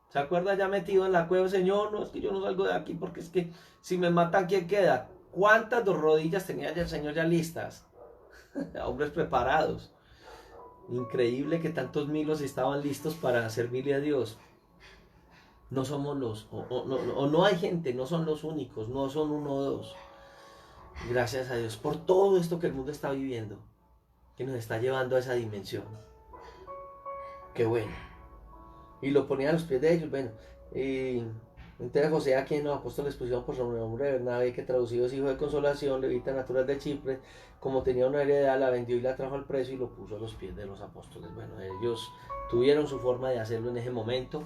¿Se acuerda ya metido en la cueva? Señor, no, es que yo no salgo de aquí porque es que si me matan, ¿quién queda? ¿Cuántas dos rodillas tenía ya el Señor ya listas? Hombres preparados. Increíble que tantos milos estaban listos para servirle a Dios. No somos no hay gente, no son los únicos, no son uno o dos. Gracias a Dios por todo esto que el mundo está viviendo, que nos está llevando a esa dimensión. Qué bueno. Y lo ponía a los pies de ellos. Bueno, entonces José, a quien los apóstoles pusieron por sobrenombre de Bernabé, que traducido es hijo de consolación, levita natural de Chipre, como tenía una heredad, la vendió y la trajo al precio y lo puso a los pies de los apóstoles. Bueno, ellos tuvieron su forma de hacerlo en ese momento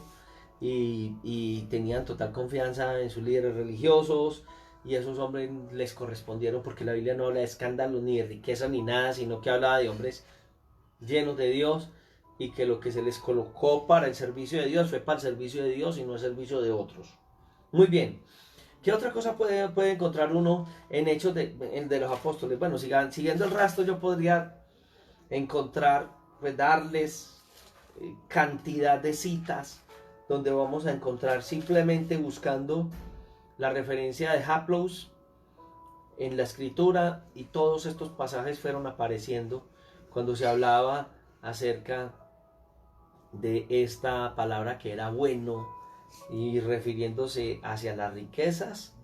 y tenían total confianza en sus líderes religiosos, y esos hombres les correspondieron, porque la Biblia no habla de escándalos ni de riqueza ni nada, sino que hablaba de hombres llenos de Dios, y que lo que se les colocó para el servicio de Dios fue para el servicio de Dios y no el servicio de otros. Muy bien. ¿Qué otra cosa puede encontrar uno en Hechos de los Apóstoles? Bueno, siguiendo el rastro, yo podría encontrar, pues darles cantidad de citas donde vamos a encontrar, simplemente buscando la referencia de Haplos en la escritura, y todos estos pasajes fueron apareciendo cuando se hablaba acerca de esta palabra que era bueno y refiriéndose hacia las riquezas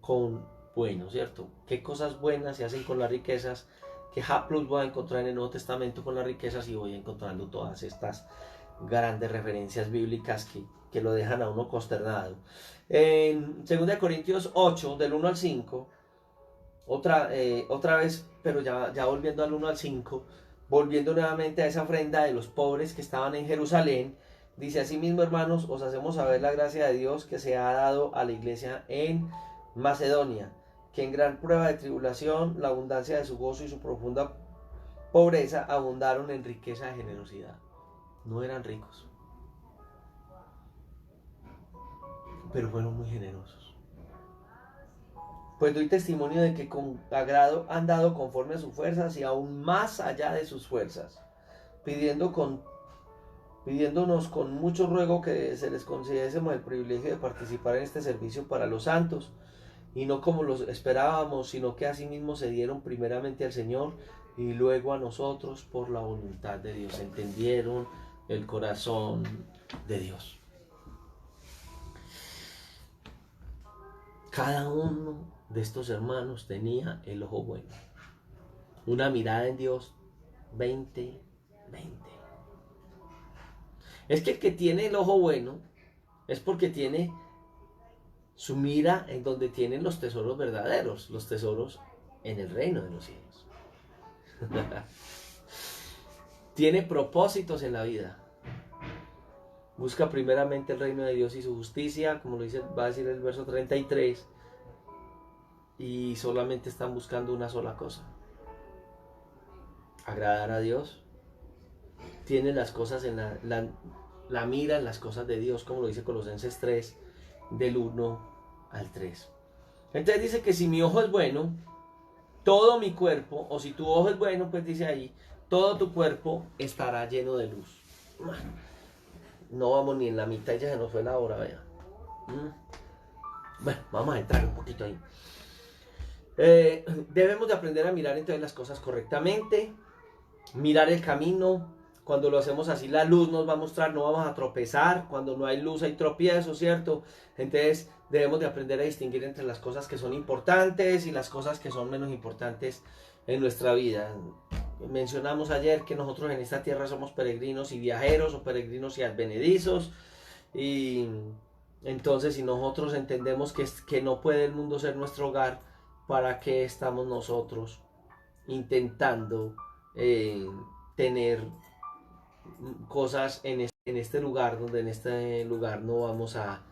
con bueno, ¿cierto? ¿Qué cosas buenas se hacen con las riquezas? ¿Qué ejemplos voy a encontrar en el Nuevo Testamento con las riquezas? Y voy encontrando todas estas grandes referencias bíblicas que lo dejan a uno consternado. En 2 Corintios 8, del 1 al 5, otra vez, pero ya volviendo al 1 al 5, volviendo nuevamente a esa ofrenda de los pobres que estaban en Jerusalén, dice: asimismo, hermanos, os hacemos saber la gracia de Dios que se ha dado a la iglesia en Macedonia, que en gran prueba de tribulación, la abundancia de su gozo y su profunda pobreza abundaron en riqueza de generosidad. No eran ricos, pero fueron muy generosos. Pues doy testimonio de que con agrado han dado conforme a sus fuerzas y aún más allá de sus fuerzas, pidiéndonos con mucho ruego que se les concediésemos el privilegio de participar en este servicio para los santos, y no como los esperábamos, sino que asimismo se dieron primeramente al Señor y luego a nosotros por la voluntad de Dios. Entendieron el corazón de Dios. Cada uno de estos hermanos tenía el ojo bueno, una mirada en Dios 20-20. Es que el que tiene el ojo bueno es porque tiene su mira en donde tienen los tesoros verdaderos, los tesoros en el reino de los cielos. Tiene propósitos en la vida. Busca primeramente el reino de Dios y su justicia, como lo dice, va a decir el verso 33, y solamente están buscando una sola cosa: agradar a Dios. Tienen las cosas en la mira en las cosas de Dios, como lo dice Colosenses 3, del 1 al 3. Entonces dice que si mi ojo es bueno, todo mi cuerpo, o si tu ojo es bueno, pues dice ahí, todo tu cuerpo estará lleno de luz. No vamos ni en la mitad, ya se nos fue la hora, vea. Bueno, vamos a entrar un poquito ahí. Debemos de aprender a mirar entonces las cosas correctamente, mirar el camino. Cuando lo hacemos así, la luz nos va a mostrar, no vamos a tropezar. Cuando no hay luz hay tropiezo, ¿cierto? Entonces debemos de aprender a distinguir entre las cosas que son importantes y las cosas que son menos importantes en nuestra vida. Mencionamos ayer que nosotros en esta tierra somos peregrinos y viajeros, o peregrinos y advenedizos, y entonces si nosotros entendemos que no puede el mundo ser nuestro hogar, ¿para qué estamos nosotros intentando tener cosas en este lugar, donde en este lugar no vamos a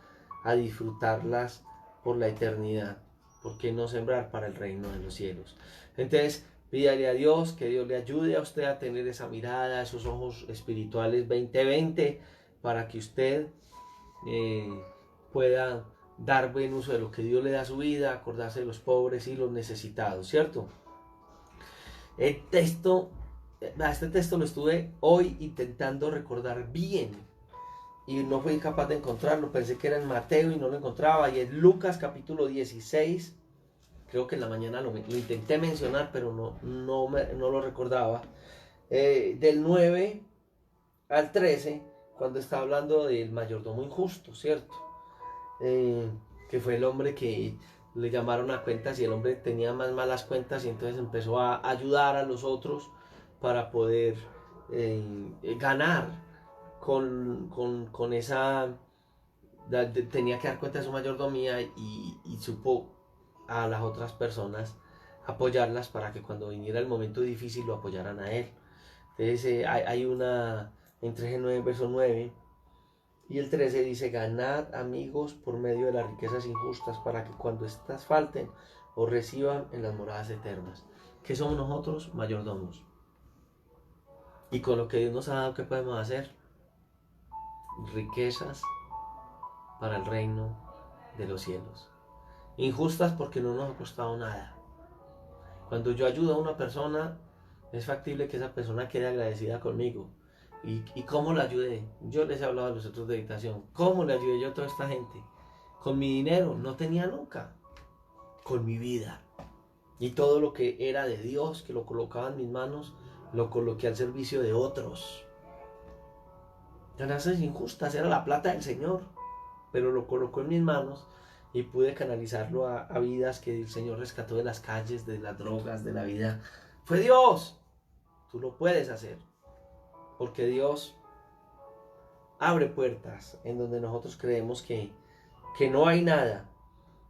disfrutarlas por la eternidad? ¿Por qué no sembrar para el reino de los cielos? Entonces, pídale a Dios que Dios le ayude a usted a tener esa mirada, esos ojos espirituales 20-20, para que usted pueda dar buen uso de lo que Dios le da a su vida, acordarse de los pobres y los necesitados, ¿cierto? Este texto lo estuve hoy intentando recordar bien y no fui capaz de encontrarlo. Pensé que era en Mateo y no lo encontraba, y es Lucas capítulo 16. Creo que en la mañana lo intenté mencionar, pero no lo recordaba. Del 9 al 13, cuando está hablando del mayordomo injusto, ¿cierto? Que fue el hombre que le llamaron a cuentas y el hombre tenía más malas cuentas, y entonces empezó a ayudar a los otros para poder ganar con esa... Tenía que dar cuenta de su mayordomía, y supo a las otras personas apoyarlas para que cuando viniera el momento difícil lo apoyaran a él. Entonces hay una en 3:9, verso 9 y el 13 dice: ganad amigos por medio de las riquezas injustas, para que cuando éstas falten os reciban en las moradas eternas. ¿Qué somos nosotros? Mayordomos. Y con lo que Dios nos ha dado, ¿qué podemos hacer? Riquezas para el reino de los cielos. Injustas porque no nos ha costado nada. Cuando yo ayudo a una persona, es factible que esa persona quede agradecida conmigo. ¿Y cómo la ayudé? Yo les he hablado a los otros de meditación. ¿Cómo le ayudé yo a toda esta gente? Con mi dinero, no tenía nunca. Con mi vida. Y todo lo que era de Dios, que lo colocaba en mis manos, lo coloqué al servicio de otros. Ganancias injustas, era la plata del Señor, pero lo colocó en mis manos y pude canalizarlo a vidas que el Señor rescató de las calles, de las drogas, de la vida. Fue Dios. Tú lo puedes hacer, porque Dios abre puertas en donde nosotros creemos que no hay nada.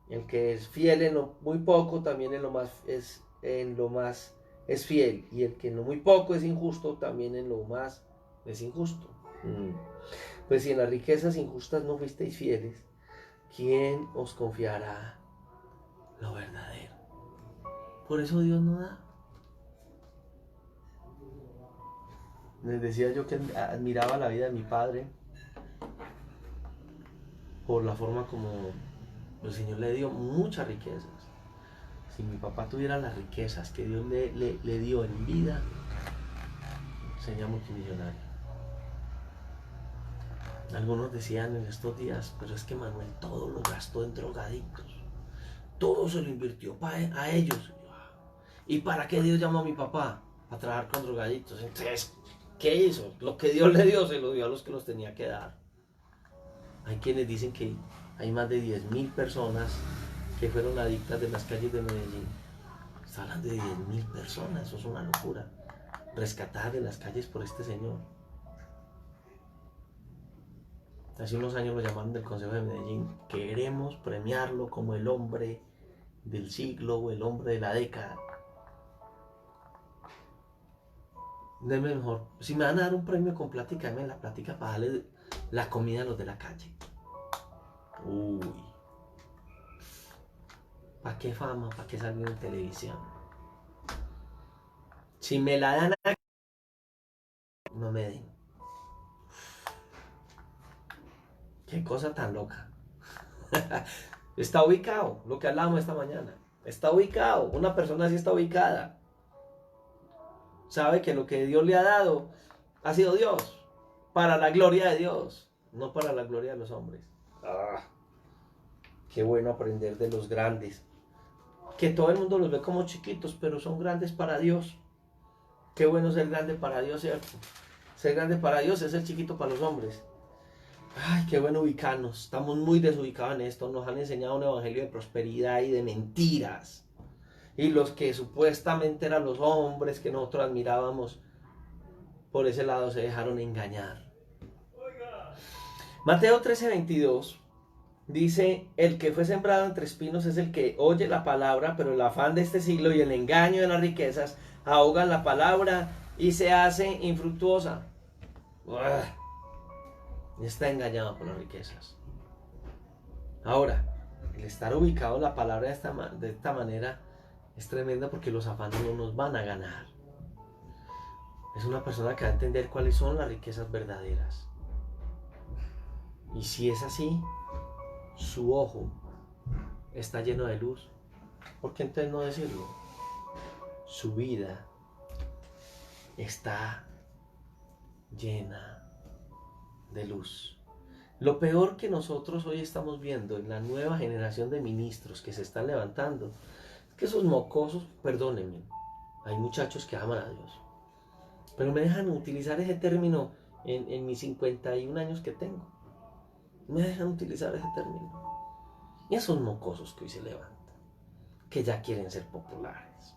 El que es fiel en lo muy poco, también en lo más es fiel. Y el que en lo muy poco es injusto, también en lo más es injusto. Pues si en las riquezas injustas no fuisteis fieles, ¿quién os confiará lo verdadero? Por eso Dios no da. Les decía yo que admiraba la vida de mi padre por la forma como el Señor le dio muchas riquezas. Si mi papá tuviera las riquezas que Dios le dio en vida, sería multimillonario. Algunos decían en estos días, pero es que Manuel todo lo gastó en drogadictos. Todo se lo invirtió a ellos. ¿Y para qué Dios llamó a mi papá? A trabajar con drogadictos. Entonces, ¿qué hizo? Lo que Dios le dio, se lo dio a los que los tenía que dar. Hay quienes dicen que hay más de 10.000 personas que fueron adictas de las calles de Medellín. Está hablando de 10.000 personas, eso es una locura. Rescatadas de las calles por este señor. Hace unos años lo llamaron del Consejo de Medellín. Queremos premiarlo como el hombre del siglo o el hombre de la década. Denme mejor. Si me van a dar un premio con plática, denme la plática para darle la comida a los de la calle. Uy. ¿Para qué fama? ¿Para qué salir en televisión? Si me la dan a... no me den. Qué cosa tan loca. Está ubicado, lo que hablamos esta mañana. Está ubicado, una persona así está ubicada. Sabe que lo que Dios le ha dado ha sido Dios. Para la gloria de Dios, no para la gloria de los hombres. Qué bueno aprender de los grandes. Que todo el mundo los ve como chiquitos, pero son grandes para Dios. Qué bueno ser grande para Dios, ¿cierto? Ser grande para Dios es ser chiquito para los hombres. Ay, qué bueno ubicarnos. Estamos muy desubicados en esto. Nos han enseñado un evangelio de prosperidad y de mentiras. Y los que supuestamente eran los hombres que nosotros admirábamos, por ese lado se dejaron engañar. Mateo 13:22 dice: el que fue sembrado entre espinos es el que oye la palabra, pero el afán de este siglo y el engaño de las riquezas ahogan la palabra y se hace infructuosa. Está engañado por las riquezas. Ahora, el estar ubicado en la palabra de esta manera es tremendo, porque los afanes no nos van a ganar. Es una persona que va a entender cuáles son las riquezas verdaderas. Y si es así, su ojo está lleno de luz. ¿Por qué entonces no decirlo? Su vida está llena de luz. Lo peor que nosotros hoy estamos viendo en la nueva generación de ministros que se están levantando es que esos mocosos, perdónenme, hay muchachos que aman a Dios, pero me dejan utilizar ese término en mis 51 años que tengo. Me dejan utilizar ese término. Y esos mocosos que hoy se levantan, que ya quieren ser populares,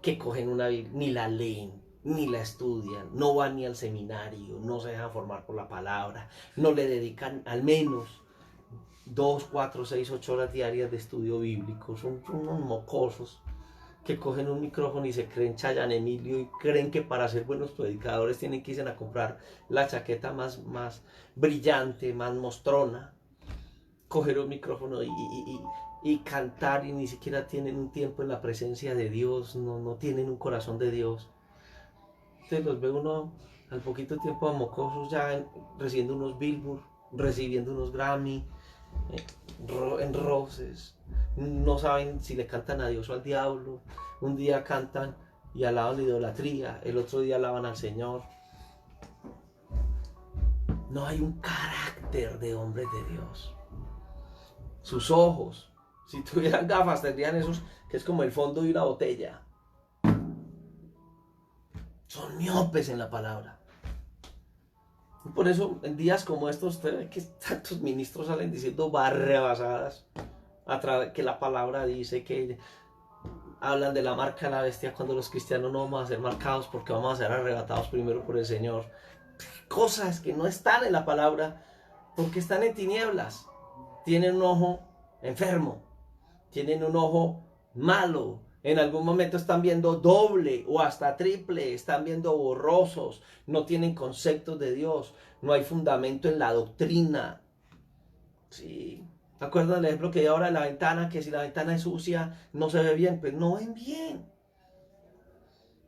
que cogen una Biblia, ni la leen, ni la estudian, no van ni al seminario, no se dejan formar por la palabra, no le dedican al menos 2, 4, 6, 8 horas diarias de estudio bíblico. Son unos mocosos que cogen un micrófono y se creen Chayanne Emilio y creen que para ser buenos predicadores tienen que irse a comprar la chaqueta más brillante, más mostrona, coger un micrófono y cantar, y ni siquiera tienen un tiempo en la presencia de Dios, no tienen un corazón de Dios. Entonces los ve uno al poquito tiempo a mocosos ya recibiendo unos Billboard, recibiendo unos Grammy, en roces. No saben si le cantan a Dios o al diablo. Un día cantan y alaban la idolatría, el otro día alaban al Señor. No hay un carácter de hombres de Dios. Sus ojos, si tuvieran gafas, tendrían esos que es como el fondo de una botella. Son miopes en la palabra. Y por eso en días como estos usted ve que tantos ministros salen diciendo barrabasadas a través que la palabra dice que hablan de la marca de la bestia cuando los cristianos no vamos a ser marcados porque vamos a ser arrebatados primero por el Señor. Cosas que no están en la palabra porque están en tinieblas. Tienen un ojo enfermo, tienen un ojo malo. En algún momento están viendo doble o hasta triple, están viendo borrosos, no tienen conceptos de Dios, no hay fundamento en la doctrina. Sí. ¿Acuerdan el ejemplo que hay ahora de la ventana? Que si la ventana es sucia, no se ve bien. Pues no ven bien.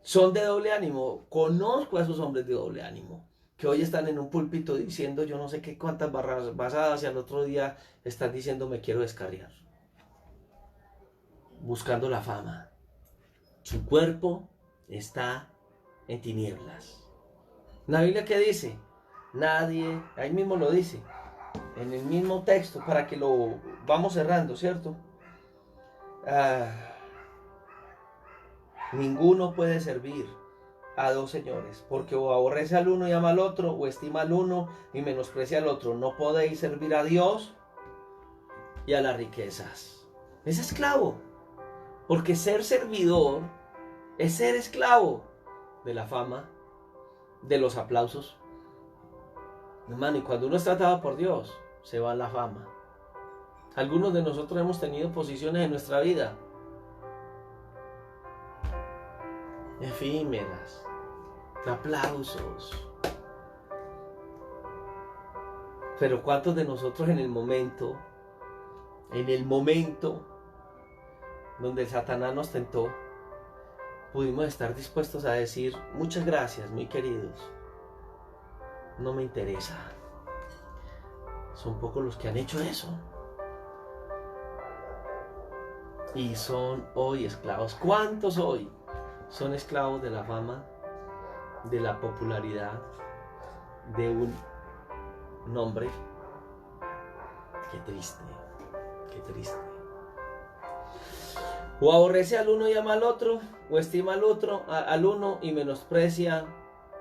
Son de doble ánimo. Conozco a esos hombres de doble ánimo, que hoy están en un púlpito diciendo yo no sé qué cuántas barras basadas y al otro día están diciendo me quiero descarriar. Buscando la fama. Su cuerpo está en tinieblas. ¿La Biblia qué dice? Nadie, ahí mismo lo dice, en el mismo texto, para que lo vamos cerrando, ¿cierto? Ninguno puede servir a dos señores, porque o aborrece al uno y ama al otro, o estima al uno y menosprecia al otro. No podéis servir a Dios y a las riquezas. Es esclavo, porque ser servidor es ser esclavo de la fama, de los aplausos. Hermano, y cuando uno es tratado por Dios, se va la fama. Algunos de nosotros hemos tenido posiciones en nuestra vida efímeras, aplausos. Pero ¿cuántos de nosotros en el momento donde el Satanás nos tentó, pudimos estar dispuestos a decir muchas gracias, muy queridos, no me interesa? Son pocos los que han hecho eso. Y son hoy esclavos. ¿Cuántos hoy son esclavos de la fama, de la popularidad, de un nombre? Qué triste, qué triste. O aborrece al uno y ama al otro, o estima al otro, al uno y menosprecia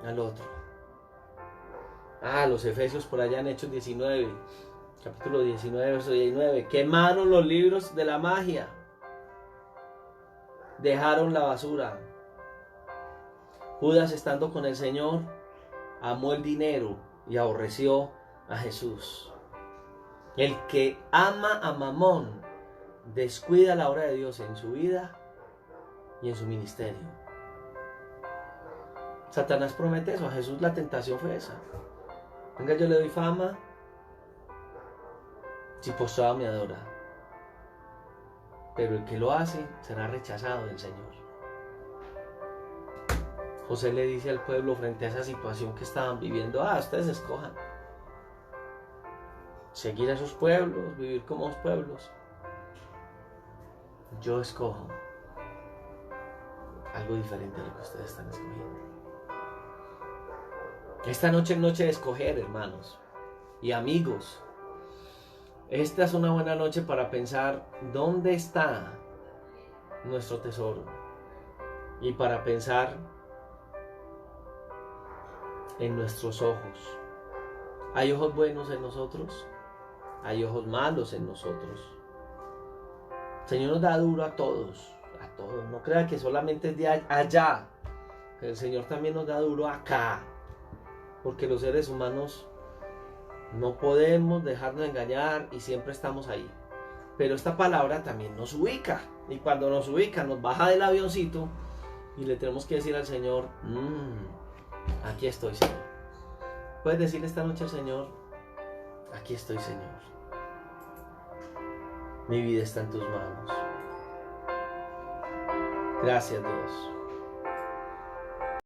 al otro. Los Efesios por allá en Hechos 19, capítulo 19, verso 19. Quemaron los libros de la magia. Dejaron la basura. Judas, estando con el Señor, amó el dinero y aborreció a Jesús. El que ama a Mamón descuida la obra de Dios en su vida y en su ministerio. Satanás promete eso. A Jesús la tentación fue esa. Venga, yo le doy fama si postrado me adora. Pero el que lo hace será rechazado del Señor. José le dice al pueblo frente a esa situación que estaban viviendo: ustedes escojan. Seguir a esos pueblos, vivir como los pueblos. Yo escojo algo diferente a lo que ustedes están escogiendo. Esta noche es noche de escoger, hermanos y amigos. Esta es una buena noche para pensar dónde está nuestro tesoro y para pensar en nuestros ojos. ¿Hay ojos buenos en nosotros? ¿Hay ojos malos en nosotros? El Señor nos da duro a todos, a todos. No crea que solamente es de allá. El Señor también nos da duro acá. Porque los seres humanos no podemos dejarnos engañar y siempre estamos ahí. Pero esta palabra también nos ubica. Y cuando nos ubica, nos baja del avioncito y le tenemos que decir al Señor: aquí estoy, Señor. Puedes decir esta noche al Señor: aquí estoy, Señor. Mi vida está en tus manos. Gracias, Dios.